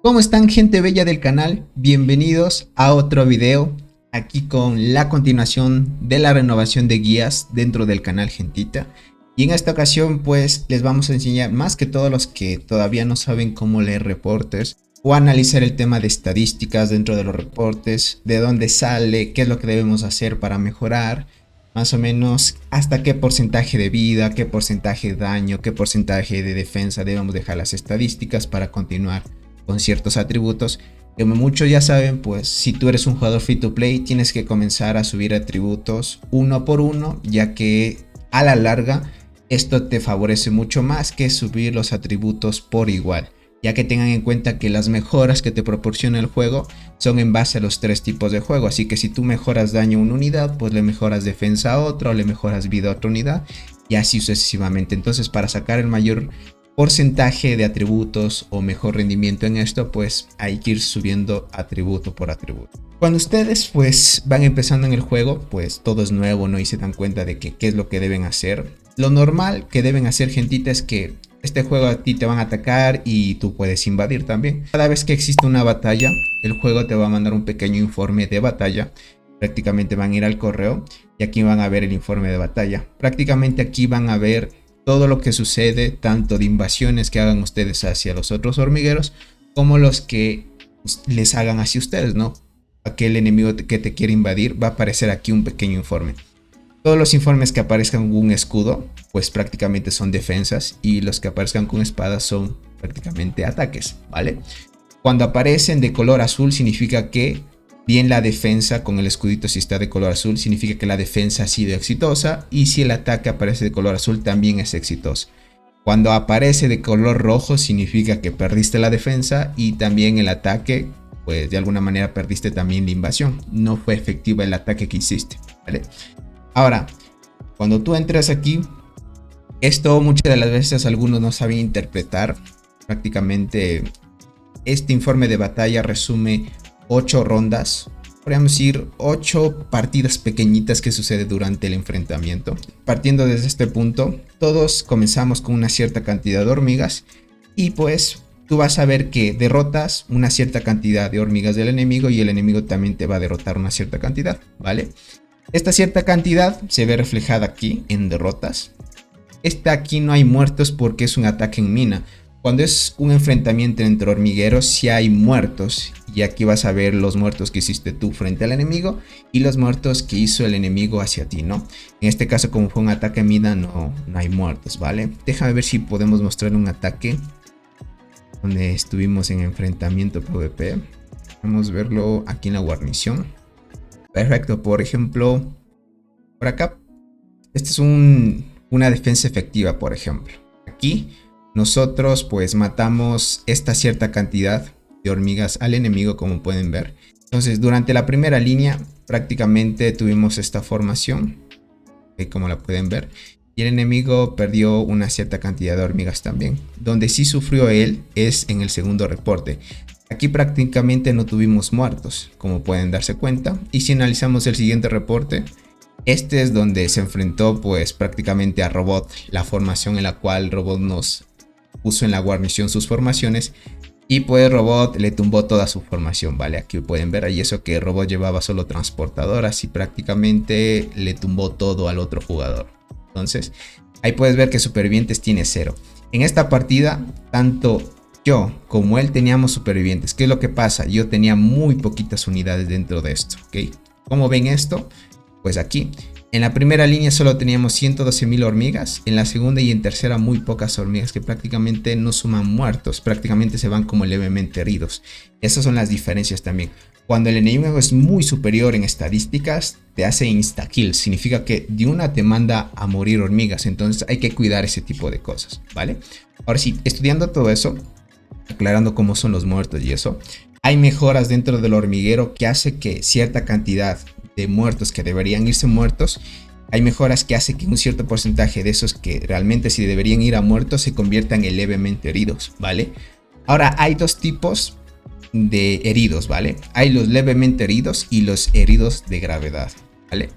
¿Cómo están, gente bella del canal? Bienvenidos a otro video, aquí con la continuación de la renovación de guías dentro del canal Gentita. Y en esta ocasión pues les vamos a enseñar, más que todos los que todavía no saben cómo leer reportes o analizar el tema de estadísticas dentro de los reportes, de dónde sale, qué es lo que debemos hacer para mejorar, más o menos hasta qué porcentaje de vida, qué porcentaje de daño, qué porcentaje de defensa debemos dejar las estadísticas para continuar con ciertos atributos. Como muchos ya saben, pues si tú eres un jugador free to play tienes que comenzar a subir atributos uno por uno, ya que a la larga esto te favorece mucho más que subir los atributos por igual, ya que tengan en cuenta que las mejoras que te proporciona el juego son en base a los tres tipos de juego. Así que si tú mejoras daño a una unidad, pues le mejoras defensa a otra, o le mejoras vida a otra unidad, y así sucesivamente. Entonces, para sacar el mayor porcentaje de atributos o mejor rendimiento en esto, pues hay que ir subiendo atributo por atributo. Cuando ustedes pues van empezando en el juego, pues todo es nuevo, ¿no? Y se dan cuenta de que qué es lo que deben hacer. Lo normal que deben hacer, gentita, es que este juego a ti te van a atacar y tú puedes invadir también. Cada vez que existe una batalla, el juego te va a mandar un pequeño informe de batalla. Prácticamente van a ir al correo y aquí van a ver el informe de batalla. Prácticamente aquí van a ver todo lo que sucede, tanto de invasiones que hagan ustedes hacia los otros hormigueros, como los que les hagan hacia ustedes, ¿no? Aquel enemigo que te quiere invadir, va a aparecer aquí un pequeño informe. Todos los informes que aparezcan con un escudo, pues prácticamente son defensas, y los que aparezcan con espadas son prácticamente ataques, ¿vale? Cuando aparecen de color azul significa que bien la defensa, con el escudito si está de color azul, significa que la defensa ha sido exitosa, y si el ataque aparece de color azul también es exitoso. Cuando aparece de color rojo significa que perdiste la defensa y también el ataque, pues de alguna manera perdiste también la invasión. No fue efectiva el ataque que hiciste, ¿vale? Ahora, cuando tú entras aquí, esto muchas de las veces algunos no saben interpretar. Prácticamente este informe de batalla resume 8 rondas, podríamos decir 8 partidas pequeñitas que sucede durante el enfrentamiento. Partiendo desde este punto, todos comenzamos con una cierta cantidad de hormigas y pues tú vas a ver que derrotas una cierta cantidad de hormigas del enemigo y el enemigo también te va a derrotar una cierta cantidad, ¿vale? Esta cierta cantidad se ve reflejada aquí en derrotas. Aquí no hay muertos porque es un ataque en mina. Cuando es un enfrentamiento entre hormigueros, sí hay muertos. Y aquí vas a ver los muertos que hiciste tú frente al enemigo y los muertos que hizo el enemigo hacia ti, ¿no? En este caso, como fue un ataque en mina, no hay muertos, ¿vale? Déjame ver si podemos mostrar un ataque donde estuvimos en enfrentamiento PvP. Vamos a verlo aquí en la guarnición. Perfecto, por ejemplo, por acá. Esta es una defensa efectiva, por ejemplo. Aquí nosotros pues matamos esta cierta cantidad de hormigas al enemigo, como pueden ver. Entonces durante la primera línea prácticamente tuvimos esta formación, como la pueden ver. Y el enemigo perdió una cierta cantidad de hormigas también. Donde sí sufrió él es en el segundo reporte. Aquí prácticamente no tuvimos muertos, como pueden darse cuenta. Y si analizamos el siguiente reporte, este es donde se enfrentó pues prácticamente a Robot, la formación en la cual Robot nos puso en la guarnición sus formaciones. Y pues Robot le tumbó toda su formación, ¿vale? Aquí pueden ver, y eso que Robot llevaba solo transportadoras y prácticamente le tumbó todo al otro jugador. Entonces ahí puedes ver que supervivientes tiene 0. En esta partida tanto yo como él teníamos supervivientes. ¿Qué es lo que pasa? Yo tenía muy poquitas unidades dentro de esto, ¿ok? ¿Cómo ven esto? Pues aquí en la primera línea solo teníamos 112.000 hormigas, en la segunda y en tercera muy pocas hormigas que prácticamente no suman muertos, prácticamente se van como levemente heridos. Esas son las diferencias también. Cuando el enemigo es muy superior en estadísticas, te hace insta-kill, significa que de una te manda a morir hormigas, entonces hay que cuidar ese tipo de cosas, ¿vale? Ahora sí, estudiando todo eso, aclarando cómo son los muertos y eso, hay mejoras dentro del hormiguero que hace que cierta cantidad de muertos que deberían irse muertos, hay mejoras que hace que un cierto porcentaje de esos que realmente sí deberían ir a muertos se conviertan en levemente heridos, ¿vale? Ahora hay dos tipos de heridos, ¿vale? Hay los levemente heridos y los heridos de gravedad, ¿vale?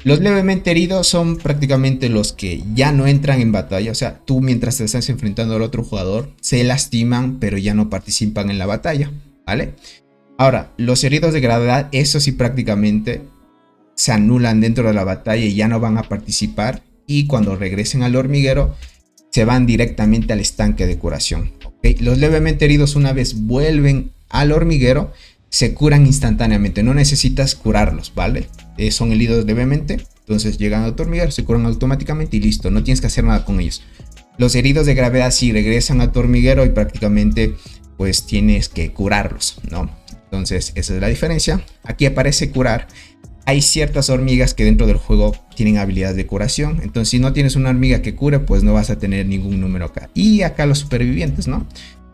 Los levemente heridos son prácticamente los que ya no entran en batalla. O sea, tú mientras te estás enfrentando al otro jugador, se lastiman, pero ya no participan en la batalla, ¿vale? Ahora, los heridos de gravedad, eso sí prácticamente se anulan dentro de la batalla y ya no van a participar. Y cuando regresen al hormiguero, se van directamente al estanque de curación. ¿Okay? Los levemente heridos, una vez vuelven al hormiguero, se curan instantáneamente. No necesitas curarlos, ¿vale? Son heridos levemente, entonces llegan al hormiguero, se curan automáticamente y listo. No tienes que hacer nada con ellos. Los heridos de gravedad sí regresan a tu hormiguero y prácticamente pues tienes que curarlos, ¿no? Entonces esa es la diferencia. Aquí aparece curar. Hay ciertas hormigas que dentro del juego tienen habilidades de curación. Entonces si no tienes una hormiga que cure, pues no vas a tener ningún número acá. Y acá los supervivientes, ¿no?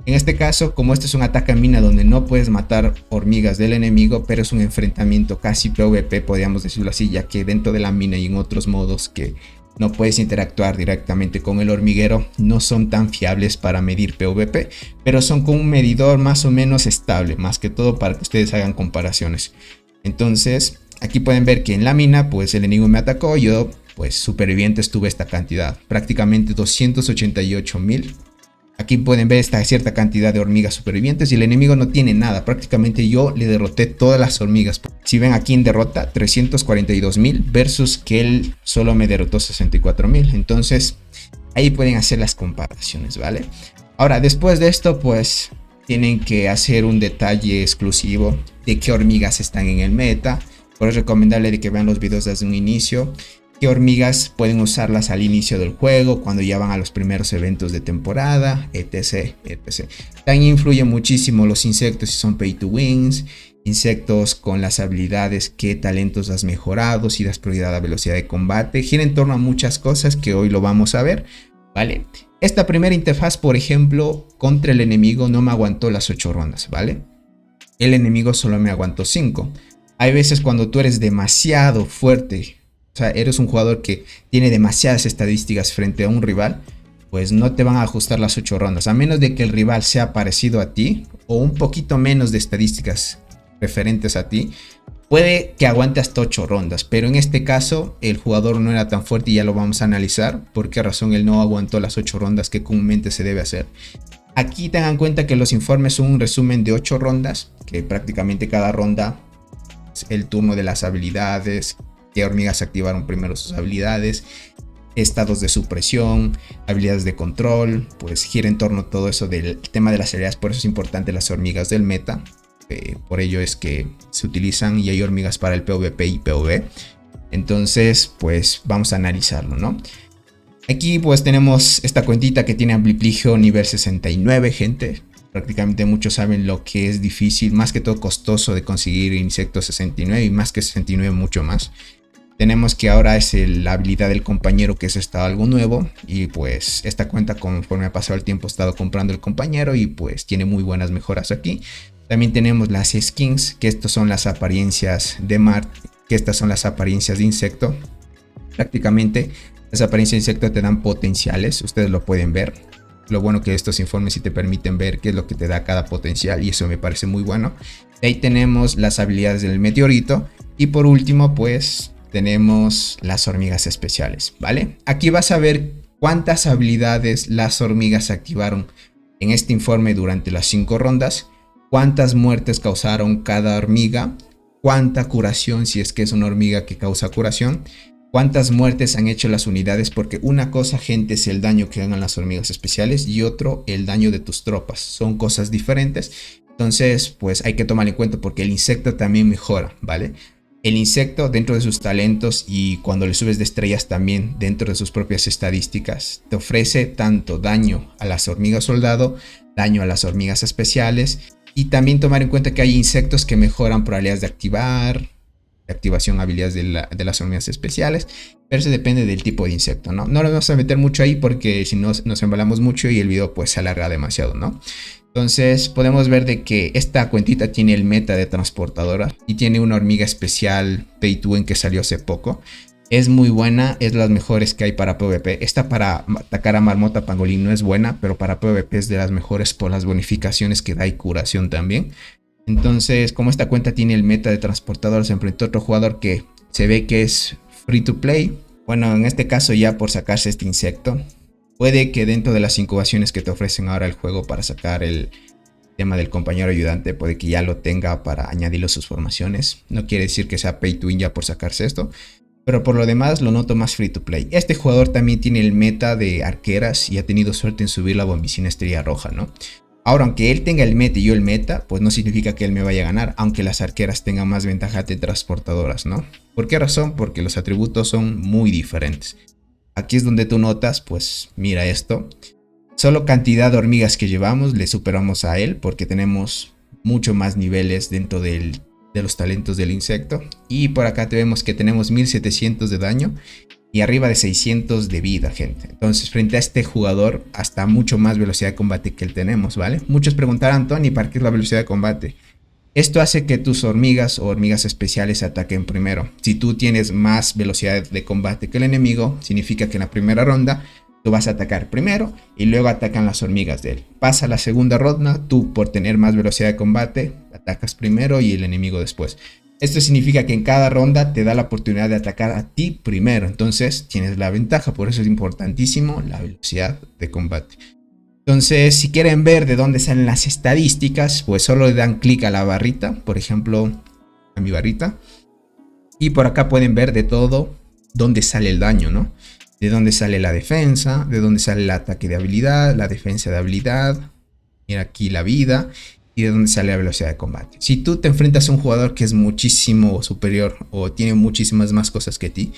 En este caso, como este es un ataque a mina donde no puedes matar hormigas del enemigo, pero es un enfrentamiento casi PvP, podríamos decirlo así, ya que dentro de la mina y en otros modos que no puedes interactuar directamente con el hormiguero, no son tan fiables para medir PvP, pero son con un medidor más o menos estable, más que todo para que ustedes hagan comparaciones. Entonces, aquí pueden ver que en la mina, pues el enemigo me atacó, yo pues supervivientes tuve esta cantidad, prácticamente 288.000. Aquí pueden ver esta cierta cantidad de hormigas supervivientes y el enemigo no tiene nada. Prácticamente yo le derroté todas las hormigas. Si ven aquí en derrota 342.000 versus que él solo me derrotó 64.000. Entonces ahí pueden hacer las comparaciones, ¿vale? Ahora después de esto pues tienen que hacer un detalle exclusivo de qué hormigas están en el meta. Por eso es recomendable de que vean los videos desde un inicio. Qué hormigas pueden usarlas al inicio del juego, cuando ya van a los primeros eventos de temporada, etc, etc. También influyen muchísimo los insectos si son pay to wins, insectos con las habilidades, qué talentos has mejorado, si das prioridad a velocidad de combate. Gira en torno a muchas cosas que hoy lo vamos a ver, ¿vale? Esta primera interfaz, por ejemplo, contra el enemigo no me aguantó las 8 rondas, ¿vale? El enemigo solo me aguantó 5. Hay veces cuando tú eres demasiado fuerte, o sea, eres un jugador que tiene demasiadas estadísticas frente a un rival, pues no te van a ajustar las 8 rondas, a menos de que el rival sea parecido a ti o un poquito menos de estadísticas referentes a ti. Puede que aguante hasta 8 rondas, pero en este caso el jugador no era tan fuerte y ya lo vamos a analizar por qué razón él no aguantó las 8 rondas que comúnmente se debe hacer. Aquí tengan en cuenta que los informes son un resumen de 8 rondas, que prácticamente cada ronda es el turno de las habilidades, qué hormigas activaron primero sus habilidades, estados de supresión, habilidades de control, pues gira en torno a todo eso del tema de las habilidades. Por eso es importante las hormigas del meta, por ello es que se utilizan y hay hormigas para el PvP y PvE. Entonces pues vamos a analizarlo, ¿no? Aquí pues tenemos esta cuentita que tiene amplipligio nivel 69, gente. Prácticamente muchos saben lo que es difícil, más que todo costoso de conseguir insectos 69 y más que 69 mucho más. Tenemos que ahora es la habilidad del compañero, que es algo nuevo, y pues esta cuenta conforme ha pasado el tiempo he estado comprando el compañero y pues tiene muy buenas mejoras aquí. También tenemos las skins, que estas son las apariencias de mar, que estas son las apariencias de insecto. Prácticamente las apariencias de insecto te dan potenciales, ustedes lo pueden ver. Lo bueno que estos informes sí te permiten ver qué es lo que te da cada potencial y eso me parece muy bueno. Ahí tenemos las habilidades del meteorito y por último pues tenemos las hormigas especiales, ¿vale? Aquí vas a ver cuántas habilidades las hormigas activaron en este informe durante las 5 rondas, cuántas muertes causaron cada hormiga, cuánta curación si es que es una hormiga que causa curación, cuántas muertes han hecho las unidades, porque una cosa, gente, es el daño que hagan las hormigas especiales y otro el daño de tus tropas, son cosas diferentes. Entonces pues hay que tomar en cuenta porque el insecto también mejora, ¿vale? El insecto dentro de sus talentos y cuando le subes de estrellas también dentro de sus propias estadísticas te ofrece tanto daño a las hormigas soldado, daño a las hormigas especiales y también tomar en cuenta que hay insectos que mejoran probabilidades de activar, de activación habilidades de las hormigas especiales, pero eso depende del tipo de insecto, ¿no? No lo vamos a meter mucho ahí porque si no nos embalamos mucho y el video pues se alarga demasiado, ¿no? Entonces podemos ver de que esta cuentita tiene el meta de transportadora y tiene una hormiga especial Pay to Win que salió hace poco. Es muy buena, es de las mejores que hay para PvP. Esta para atacar a marmota pangolín no es buena, pero para PvP es de las mejores por las bonificaciones que da y curación también. Entonces como esta cuenta tiene el meta de transportador, se enfrentó a otro jugador que se ve que es free to play. Bueno, en este caso ya por sacarse este insecto, puede que dentro de las incubaciones que te ofrecen ahora el juego para sacar el tema del compañero ayudante, puede que ya lo tenga para añadirlo a sus formaciones. No quiere decir que sea pay to win ya por sacarse esto, pero por lo demás lo noto más free to play. Este jugador también tiene el meta de arqueras y ha tenido suerte en subir la bombicina estrella roja, ¿no? Ahora, aunque él tenga el meta y yo el meta, pues no significa que él me vaya a ganar, aunque las arqueras tengan más ventaja de transportadoras, ¿no? ¿Por qué razón? Porque los atributos son muy diferentes. Aquí es donde tú notas, pues mira esto. Solo cantidad de hormigas que llevamos le superamos a él porque tenemos mucho más niveles dentro de los talentos del insecto. Y por acá vemos que tenemos 1700 de daño y arriba de 600 de vida, gente. Entonces, frente a este jugador, hasta mucho más velocidad de combate que él tenemos, ¿vale? Muchos preguntarán, Tony, ¿para qué es la velocidad de combate? Esto hace que tus hormigas o hormigas especiales ataquen primero. Si tú tienes más velocidad de combate que el enemigo, significa que en la primera ronda tú vas a atacar primero y luego atacan las hormigas de él. Pasa la segunda ronda, tú por tener más velocidad de combate, atacas primero y el enemigo después. Esto significa que en cada ronda te da la oportunidad de atacar a ti primero. Entonces tienes la ventaja. Por eso es importantísimo la velocidad de combate. Entonces, si quieren ver de dónde salen las estadísticas, pues solo le dan clic a la barrita. Por ejemplo, a mi barrita. Y por acá pueden ver de todo dónde sale el daño, ¿no? De dónde sale la defensa, de dónde sale el ataque de habilidad, la defensa de habilidad. Mira aquí la vida. Y de dónde sale la velocidad de combate. Si tú te enfrentas a un jugador que es muchísimo superior o tiene muchísimas más cosas que ti,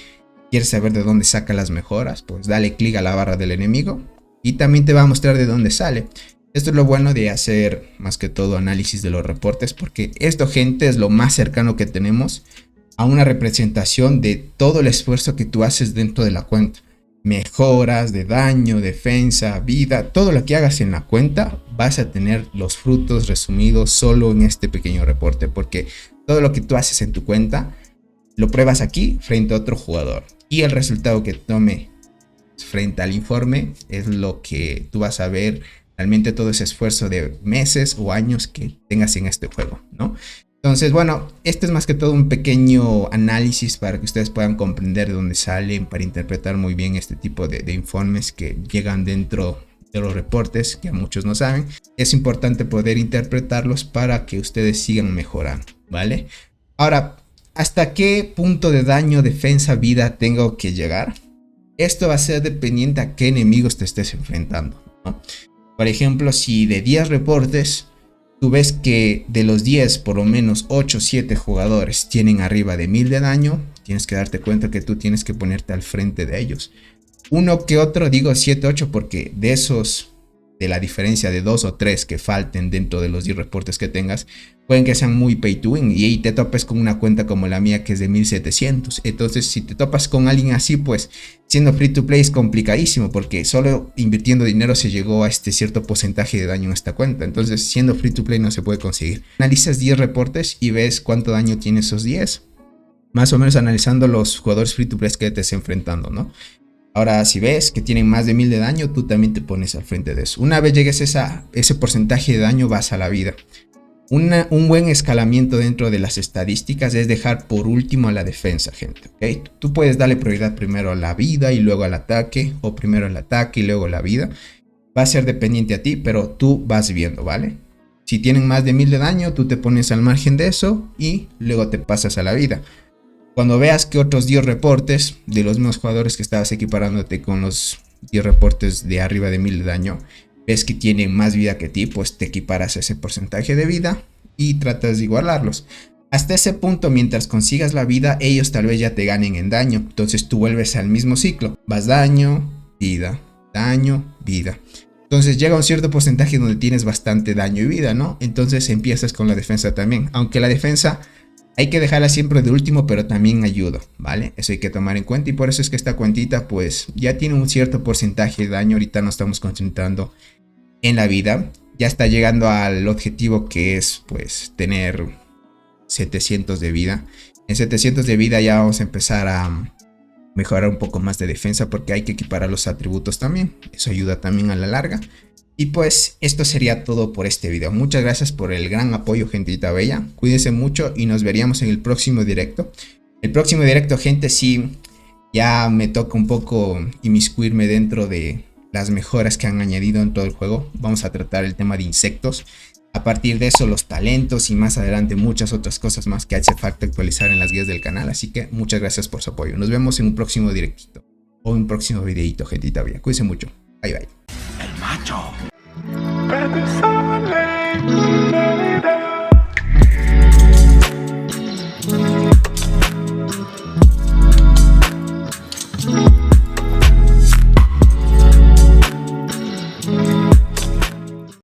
quieres saber de dónde saca las mejoras, pues dale clic a la barra del enemigo y también te va a mostrar de dónde sale. Esto es lo bueno de hacer más que todo análisis de los reportes, porque esto, gente, es lo más cercano que tenemos a una representación de todo el esfuerzo que tú haces dentro de la cuenta. Mejoras de daño, defensa, vida, todo lo que hagas en la cuenta vas a tener los frutos resumidos solo en este pequeño reporte, porque todo lo que tú haces en tu cuenta lo pruebas aquí frente a otro jugador y el resultado que tome frente al informe es lo que tú vas a ver realmente todo ese esfuerzo de meses o años que tengas en este juego, ¿no? Entonces, bueno, este es más que todo un pequeño análisis para que ustedes puedan comprender de dónde salen, para interpretar muy bien este tipo de informes que llegan dentro de los reportes, que a muchos no saben. Es importante poder interpretarlos para que ustedes sigan mejorando, ¿vale? Ahora, ¿hasta qué punto de daño, defensa, vida tengo que llegar? Esto va a ser dependiente a qué enemigos te estés enfrentando, ¿no? Por ejemplo, si de 10 reportes tú ves que de los 10 por lo menos 8 o 7 jugadores tienen arriba de 1000 de daño, tienes que darte cuenta que tú tienes que ponerte al frente de ellos. Uno que otro, digo 7, 8 porque de esos, de la diferencia de 2 o 3 que falten dentro de los 10 reportes que tengas, pueden que sean muy pay to win y ahí te topes con una cuenta como la mía que es de 1700. Entonces, si te topas con alguien así, pues siendo free to play es complicadísimo porque solo invirtiendo dinero se llegó a este cierto porcentaje de daño en esta cuenta. Entonces, siendo free to play no se puede conseguir. Analizas 10 reportes y ves cuánto daño tiene esos 10. Más o menos analizando los jugadores free to play que te estés enfrentando, ¿no? Ahora, si ves que tienen más de 1000 de daño, tú también te pones al frente de eso. Una vez llegues a ese porcentaje de daño, vas a la vida. Un buen escalamiento dentro de las estadísticas es dejar por último a la defensa, gente, ¿ok? Tú puedes darle prioridad primero a la vida y luego al ataque, o primero al ataque y luego la vida. Va a ser dependiente a ti, pero tú vas viendo, ¿vale? Si tienen más de 1000 de daño, tú te pones al margen de eso y luego te pasas a la vida. Cuando veas que otros 10 reportes de los mismos jugadores que estabas equiparándote con los 10 reportes de arriba de 1000 de daño, ves que tienen más vida que ti, pues te equiparas a ese porcentaje de vida y tratas de igualarlos. Hasta ese punto, mientras consigas la vida, ellos tal vez ya te ganen en daño. Entonces tú vuelves al mismo ciclo. Vas daño, vida, daño, vida. Entonces llega un cierto porcentaje donde tienes bastante daño y vida, ¿no? Entonces empiezas con la defensa también. Aunque la defensa hay que dejarla siempre de último, pero también ayuda, ¿vale? Eso hay que tomar en cuenta y por eso es que esta cuentita pues ya tiene un cierto porcentaje de daño. Ahorita nos estamos concentrando en la vida. Ya está llegando al objetivo que es pues tener 700 de vida. En 700 de vida ya vamos a empezar a mejorar un poco más de defensa porque hay que equiparar los atributos también. Eso ayuda también a la larga. Y pues esto sería todo por este video. Muchas gracias por el gran apoyo, gentita bella. Cuídense mucho y nos veríamos en el próximo directo. El próximo directo, gente, sí, Ya me toca un poco inmiscuirme dentro de las mejoras que han añadido en todo el juego. Vamos a tratar el tema de insectos. A partir de eso, los talentos y más adelante muchas otras cosas más que hace falta actualizar en las guías del canal. Así que muchas gracias por su apoyo. Nos vemos en un próximo directito o un próximo videito, gentita. Cuídense mucho. Bye bye. El macho.